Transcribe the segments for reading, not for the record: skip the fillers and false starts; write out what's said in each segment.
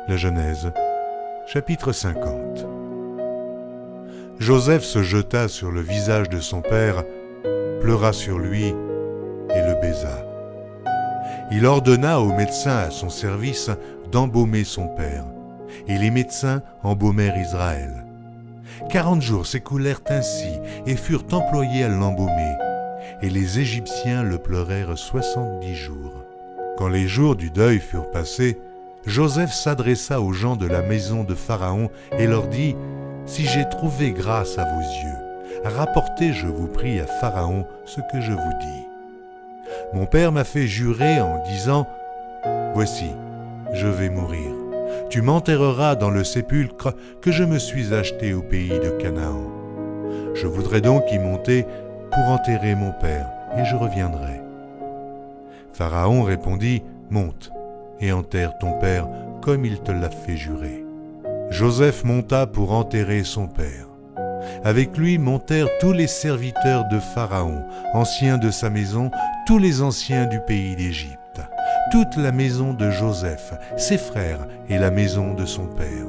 La Genèse, chapitre 50. Joseph se jeta sur le visage de son père, pleura sur lui et le baisa. Il ordonna aux médecins à son service d'embaumer son père, et les médecins embaumèrent Israël. 40 jours s'écoulèrent ainsi et furent employés à l'embaumer, et les Égyptiens le pleurèrent 70 jours. Quand les jours du deuil furent passés, Joseph s'adressa aux gens de la maison de Pharaon et leur dit : « Si j'ai trouvé grâce à vos yeux, rapportez, je vous prie, à Pharaon ce que je vous dis. Mon père m'a fait jurer en disant : Voici, je vais mourir. Tu m'enterreras dans le sépulcre que je me suis acheté au pays de Canaan. Je voudrais donc y monter pour enterrer mon père, et je reviendrai. » Pharaon répondit : « Monte et enterre ton père comme il te l'a fait jurer. » Joseph monta pour enterrer son père. Avec lui montèrent tous les serviteurs de Pharaon, anciens de sa maison, tous les anciens du pays d'Égypte, toute la maison de Joseph, ses frères et la maison de son père.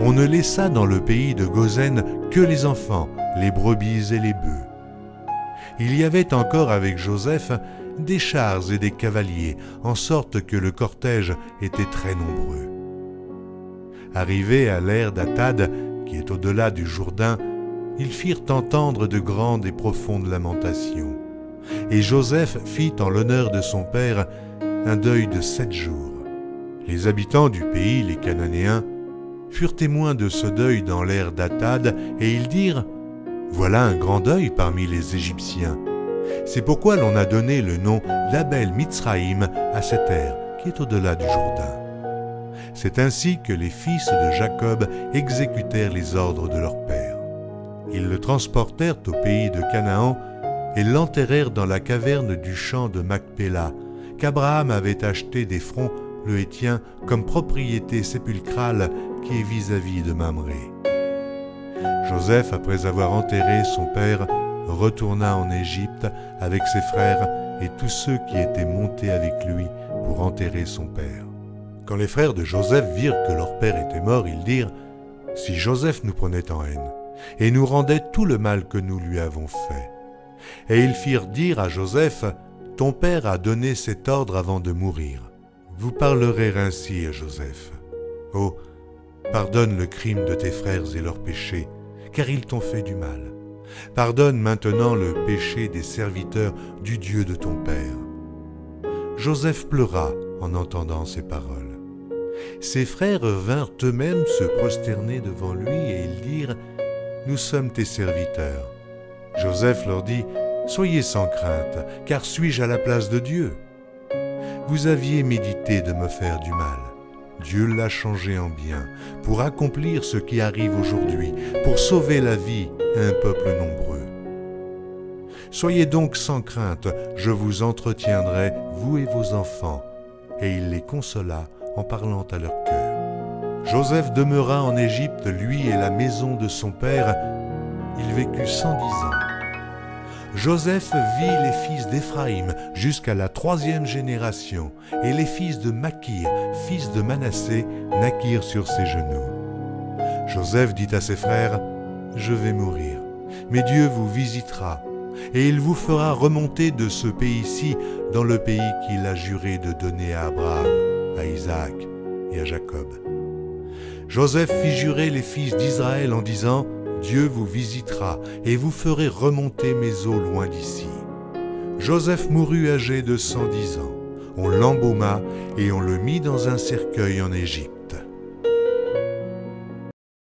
On ne laissa dans le pays de Goshen que les enfants, les brebis et les bœufs. Il y avait encore avec Joseph des chars et des cavaliers, en sorte que le cortège était très nombreux. Arrivés à l'ère d'Atad, qui est au-delà du Jourdain, ils firent entendre de grandes et profondes lamentations. Et Joseph fit en l'honneur de son père un deuil de 7 jours. Les habitants du pays, les Cananéens, furent témoins de ce deuil dans l'ère d'Atad, et ils dirent : « Voilà un grand deuil parmi les Égyptiens. » C'est pourquoi l'on a donné le nom d'Abel Mitzraïm à cette ère qui est au-delà du Jourdain. C'est ainsi que les fils de Jacob exécutèrent les ordres de leur père. Ils le transportèrent au pays de Canaan et l'enterrèrent dans la caverne du champ de Macpéla, qu'Abraham avait acheté d'Éphron le Héthien comme propriété sépulcrale qui est vis-à-vis de Mamré. Joseph, après avoir enterré son père, retourna en Égypte avec ses frères et tous ceux qui étaient montés avec lui pour enterrer son père. Quand les frères de Joseph virent que leur père était mort, ils dirent : « Si Joseph nous prenait en haine et nous rendait tout le mal que nous lui avons fait. » Et ils firent dire à Joseph : « Ton père a donné cet ordre avant de mourir. Vous parlerez ainsi à Joseph : Oh, pardonne le crime de tes frères et leurs péchés, car ils t'ont fait du mal. Pardonne maintenant le péché des serviteurs du Dieu de ton père. » Joseph pleura en entendant ces paroles. Ses frères vinrent eux-mêmes se prosterner devant lui et ils dirent : « Nous sommes tes serviteurs. » Joseph leur dit : « Soyez sans crainte, car suis-je à la place de Dieu ? Vous aviez médité de me faire du mal. Dieu l'a changé en bien, pour accomplir ce qui arrive aujourd'hui, pour sauver la vie à un peuple nombreux. Soyez donc sans crainte, je vous entretiendrai, vous et vos enfants. » Et il les consola en parlant à leur cœur. Joseph demeura en Égypte, lui et la maison de son père. Il vécut 110 ans. Joseph vit les fils d'Éphraïm jusqu'à la 3e génération, et les fils de Makir, fils de Manassé, naquirent sur ses genoux. Joseph dit à ses frères : « Je vais mourir, mais Dieu vous visitera, et il vous fera remonter de ce pays-ci dans le pays qu'il a juré de donner à Abraham, à Isaac et à Jacob. » Joseph fit jurer les fils d'Israël en disant : « Dieu vous visitera, et vous ferez remonter mes eaux loin d'ici. » Joseph mourut âgé de 110 ans. On l'embauma et on le mit dans un cercueil en Égypte.